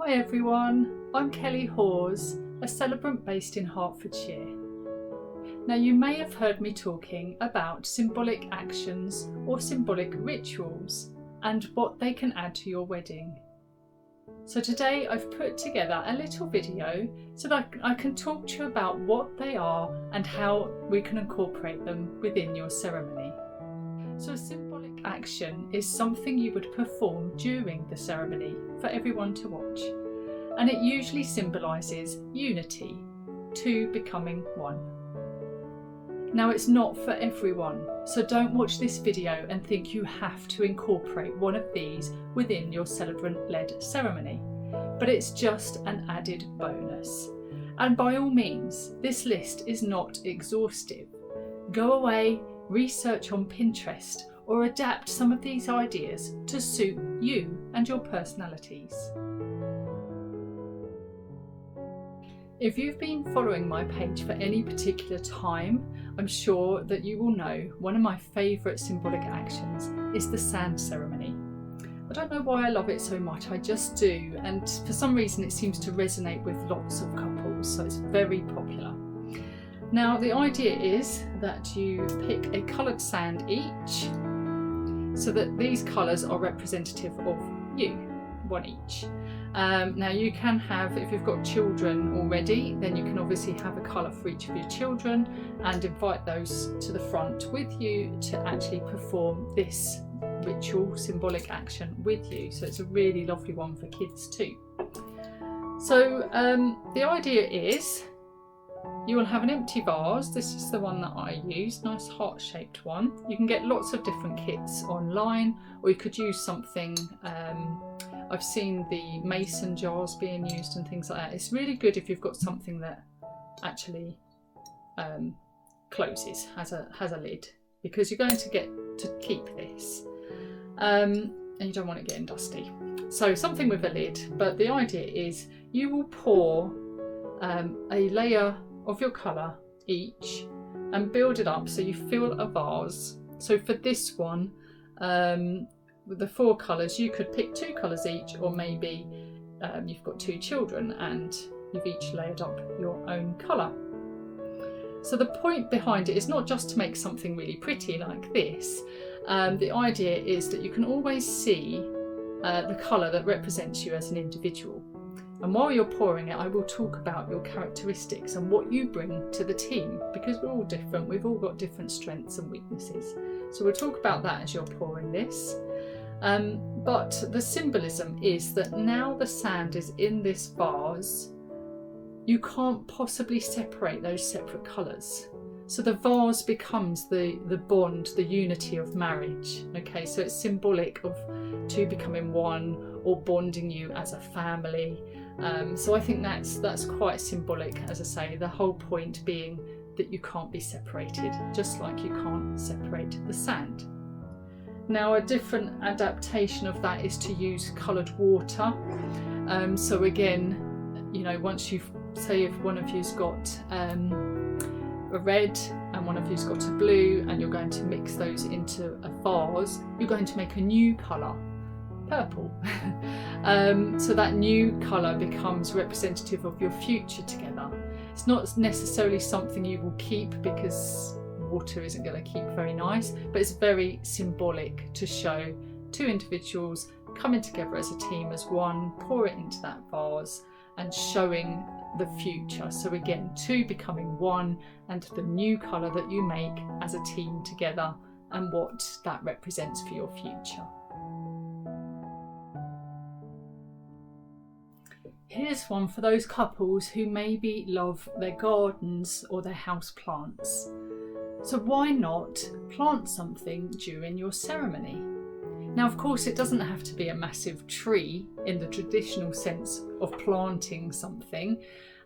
Hi everyone, I'm Kelly Hawes, a celebrant based in Hertfordshire. Now you may have heard me talking about symbolic actions or symbolic rituals and what they can add to your wedding. So today I've put together a little video so that I can talk to you about what they are and how we can incorporate them within your ceremony. So a symbolic action is something you would perform during the ceremony for everyone to watch, and it usually symbolises unity, two becoming one. Now it's not for everyone, so don't watch this video and think you have to incorporate one of these within your celebrant-led ceremony, but it's just an added bonus. And by all means, this list is not exhaustive. Go away, research on Pinterest, or adapt some of these ideas to suit you and your personalities. If you've been following my page for any particular time, I'm sure that you will know one of my favourite symbolic actions is the sand ceremony. I don't know why I love it so much, I just do, and for some reason it seems to resonate with lots of couples, so it's very popular. Now the idea is that you pick a coloured sand each, so that these colours are representative of you, one each. Now you can have, if you've got children already, then you can obviously have a colour for each of your children and invite those to the front with you to actually perform this ritual, symbolic action with you. So it's a really lovely one for kids too. So the idea is you will have an empty vase. This is the one that I use, nice heart-shaped one. You can get lots of different kits online, or you could use something, I've seen the mason jars being used and things like that. It's really good if you've got something that actually closes, has a lid, because you're going to get to keep this. And you don't want it getting dusty. So something with a lid, but the idea is you will pour a layer of your colour each and build it up so you fill a vase. So for this one, with the 4 colours, you could pick 2 colours each, or maybe you've got 2 children and you've each layered up your own colour. So the point behind it is not just to make something really pretty like this. The idea is that you can always see the colour that represents you as an individual. And while you're pouring it, I will talk about your characteristics and what you bring to the team, because we're all different, we've all got different strengths and weaknesses. So we'll talk about that as you're pouring this. But the symbolism is that now the sand is in this vase, you can't possibly separate those separate colours. So the vase becomes the bond, the unity of marriage. Okay, so it's symbolic of two becoming one, or bonding you as a family. So I think that's quite symbolic, as I say, the whole point being that you can't be separated, just like you can't separate the sand. Now a different adaptation of that is to use coloured water. So again, you know, once you've, say if one of you's got a red and one of you's got a blue, and you're going to mix those into a vase, you're going to make a new colour, purple. So that new colour becomes representative of your future together. It's not necessarily something you will keep, because water isn't going to keep very nice, but it's very symbolic to show 2 individuals coming together as a team, as one, pour it into that vase and showing the future. So again, 2 becoming one, and the new colour that you make as a team together, and what that represents for your future. Here's one for those couples who maybe love their gardens or their house plants. So why not plant something during your ceremony? Now of course it doesn't have to be a massive tree in the traditional sense of planting something,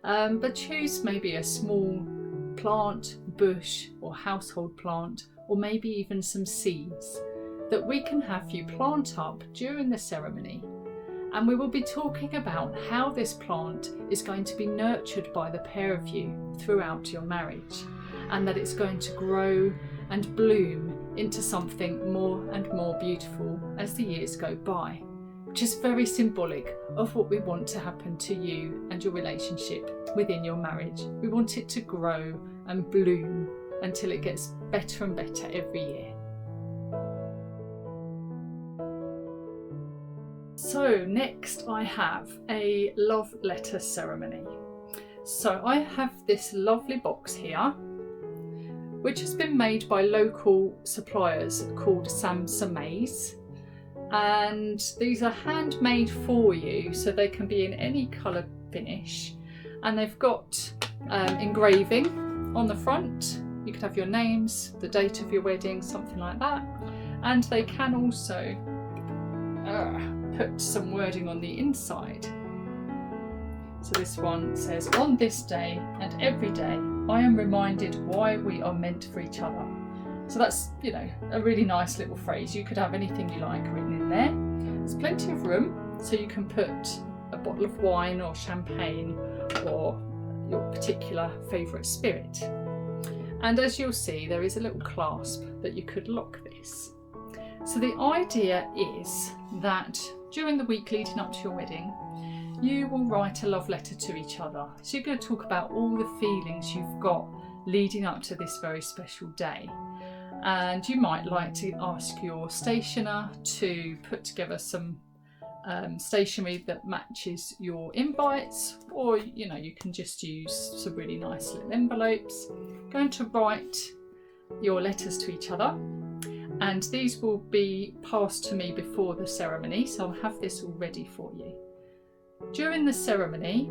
but choose maybe a small plant, bush or household plant, or maybe even some seeds that we can have you plant up during the ceremony. And we will be talking about how this plant is going to be nurtured by the pair of you throughout your marriage, and that it's going to grow and bloom into something more and more beautiful as the years go by. which is very symbolic of what we want to happen to you and your relationship within your marriage. We want it to grow and bloom until it gets better and better every year. So next I have a love letter ceremony. So I have this lovely box here, which has been made by local suppliers called Sam's, and these are handmade for you, so they can be in any colour finish, and they've got engraving on the front. You could have your names, the date of your wedding, something like that, and they can also put some wording on the inside. So this one says, "On this day and every day, I am reminded why we are meant for each other." So that's, you know, a really nice little phrase. You could have anything you like written in there. There's plenty of room, so you can put a bottle of wine or champagne or your particular favourite spirit. And as you'll see, there is a little clasp that you could lock this. So the idea is that during the week leading up to your wedding, you will write a love letter to each other. So you're going to talk about all the feelings you've got leading up to this very special day. And you might like to ask your stationer to put together some stationery that matches your invites, or you know, you can just use some really nice little envelopes. Going to write your letters to each other, and these will be passed to me before the ceremony, so I'll have this all ready for you. During the ceremony,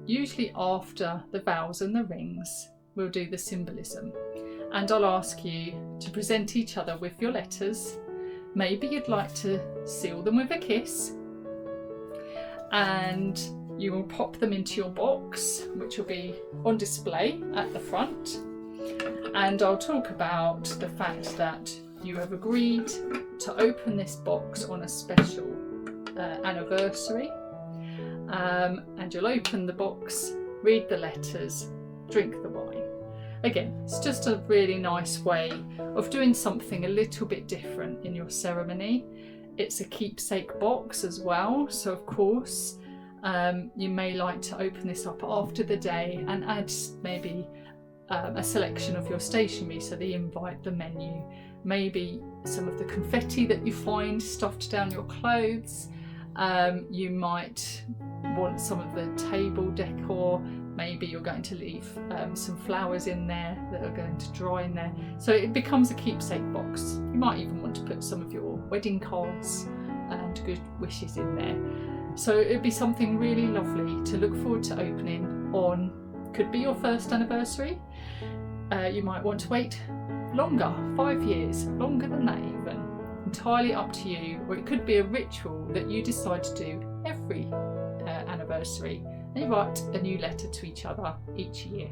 usually after the vows and the rings, we'll do the symbolism, and I'll ask you to present each other with your letters. Maybe you'd like to seal them with a kiss, and you will pop them into your box, which will be on display at the front. And I'll talk about the fact that you have agreed to open this box on a special anniversary, and you'll open the box, read the letters, drink the wine. Again, it's just a really nice way of doing something a little bit different in your ceremony. It's a keepsake box as well, so of course you may like to open this up after the day and add maybe a selection of your stationery, so the invite, the menu, maybe some of the confetti that you find stuffed down your clothes. You might want some of the table decor. Maybe you're going to leave some flowers in there that are going to dry in there. So it becomes a keepsake box. You might even want to put some of your wedding cards and good wishes in there. So it'd be something really lovely to look forward to opening on, could be your first anniversary. You might want to wait longer, 5 years, longer than that even. Entirely up to you. Or it could be a ritual that you decide to do every anniversary. And you write a new letter to each other each year.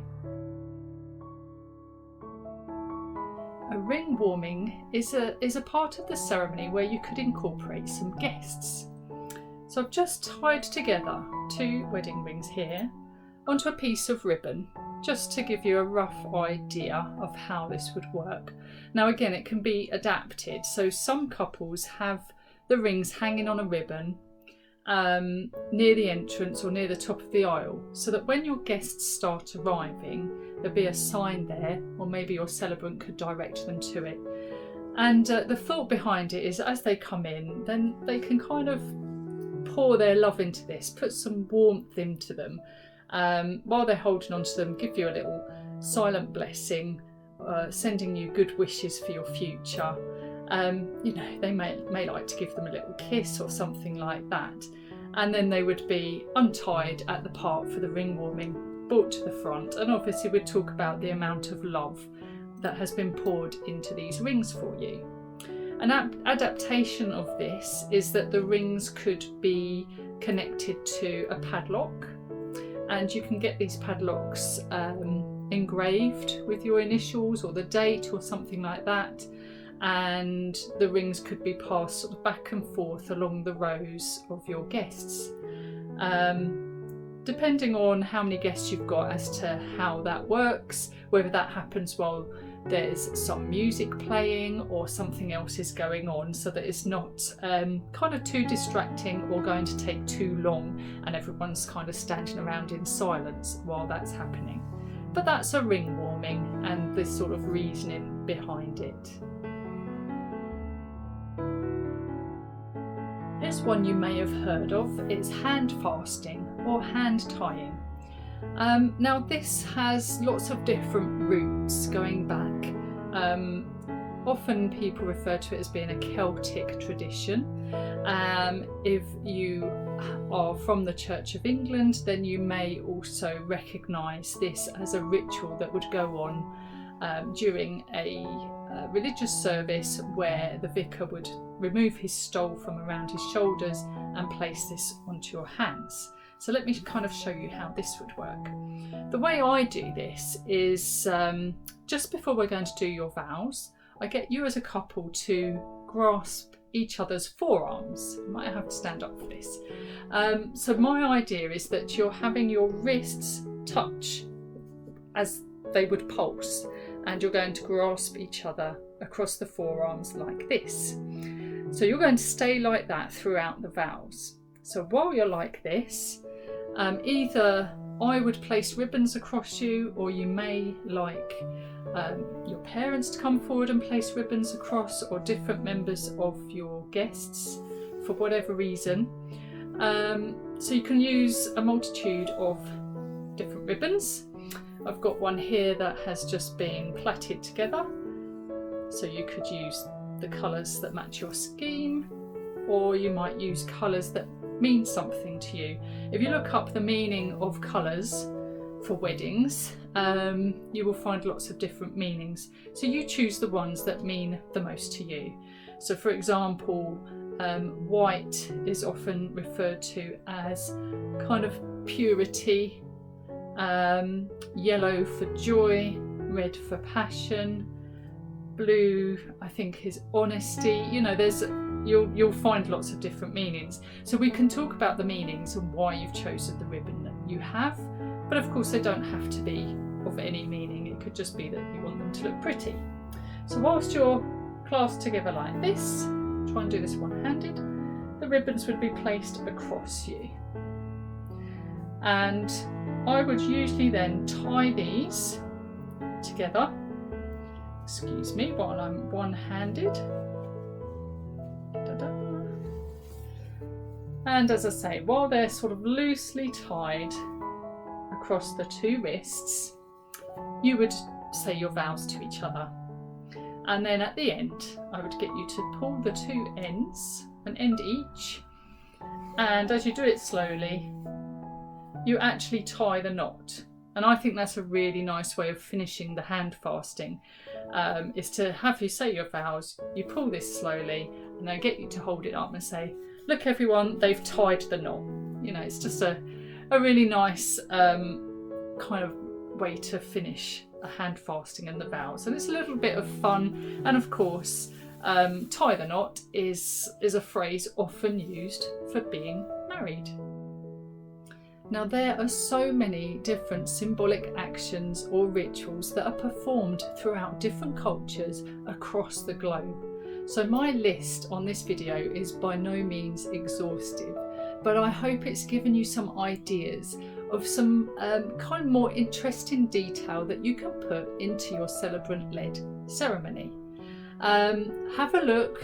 A ring warming is a part of the ceremony where you could incorporate some guests. So I've just tied together 2 wedding rings here onto a piece of ribbon, just to give you a rough idea of how this would work. Now again, it can be adapted. So some couples have the rings hanging on a ribbon near the entrance or near the top of the aisle, so that when your guests start arriving, there'll be a sign there, or maybe your celebrant could direct them to it. And the thought behind it is, as they come in, then they can kind of pour their love into this, put some warmth into them, while they're holding on to them, give you a little silent blessing, sending you good wishes for your future. You know, they may like to give them a little kiss or something like that. And then they would be untied at the part for the ring warming, brought to the front, and obviously we'd talk about the amount of love that has been poured into these rings for you. An adaptation of this is that the rings could be connected to a padlock, and you can get these padlocks engraved with your initials or the date or something like that. And the rings could be passed sort of back and forth along the rows of your guests, depending on how many guests you've got as to how that works, whether that happens while there's some music playing or something else is going on, so that it's not kind of too distracting or going to take too long and everyone's kind of standing around in silence while that's happening. But that's a ring warming and this sort of reasoning behind it. Here's one you may have heard of. It's hand fasting or hand tying. Now this has lots of different roots going back. Often people refer to it as being a Celtic tradition. If you are from the Church of England, then you may also recognise this as a ritual that would go on during a religious service where the vicar would remove his stole from around his shoulders and place this onto your hands. So let me kind of show you how this would work. The way I do this is just before we're going to do your vows, I get you as a couple to grasp each other's forearms. You might have to stand up for this. So my idea is that you're having your wrists touch as they would pulse, and you're going to grasp each other across the forearms like this. So you're going to stay like that throughout the vows. So while you're like this, either I would place ribbons across you, or you may like your parents to come forward and place ribbons across, or different members of your guests for whatever reason. So you can use a multitude of different ribbons. I've got one here that has just been plaited together, so you could use the colours that match your scheme, or you might use colours that mean something to you. If you look up the meaning of colours for weddings, you will find lots of different meanings. So you choose the ones that mean the most to you. So for example, white is often referred to as kind of purity, yellow for joy, red for passion, blue I think is honesty. You know, you'll find lots of different meanings. So we can talk about the meanings and why you've chosen the ribbon that you have, but of course they don't have to be of any meaning. It could just be that you want them to look pretty. So whilst you're clasped together like this, try and do this one-handed, the ribbons would be placed across you. And I would usually then tie these together, excuse me, while I'm one-handed. And as I say, while they're sort of loosely tied across the two wrists, you would say your vows to each other. And then at the end, I would get you to pull the two ends, an end each, and as you do it slowly, you actually tie the knot. And I think that's a really nice way of finishing the hand fasting, is to have you say your vows, you pull this slowly, and then get you to hold it up and say, look everyone, they've tied the knot. You know, it's just a really nice kind of way to finish a hand fasting and the vows. And it's a little bit of fun. And of course, tie the knot is a phrase often used for being married. Now there are so many different symbolic actions or rituals that are performed throughout different cultures across the globe. So my list on this video is by no means exhaustive, but I hope it's given you some ideas of some kind of more interesting detail that you can put into your celebrant-led ceremony. Have a look,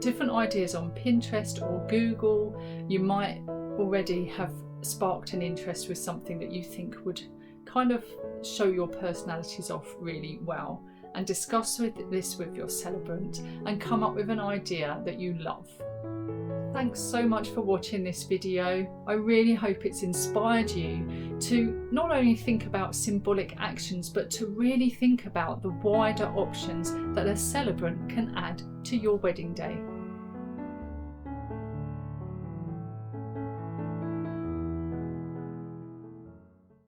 different ideas on Pinterest or Google. You might already have sparked an interest with something that you think would kind of show your personalities off really well, and discuss this with your celebrant and come up with an idea that you love. Thanks so much for watching this video. I really hope it's inspired you to not only think about symbolic actions, but to really think about the wider options that a celebrant can add to your wedding day.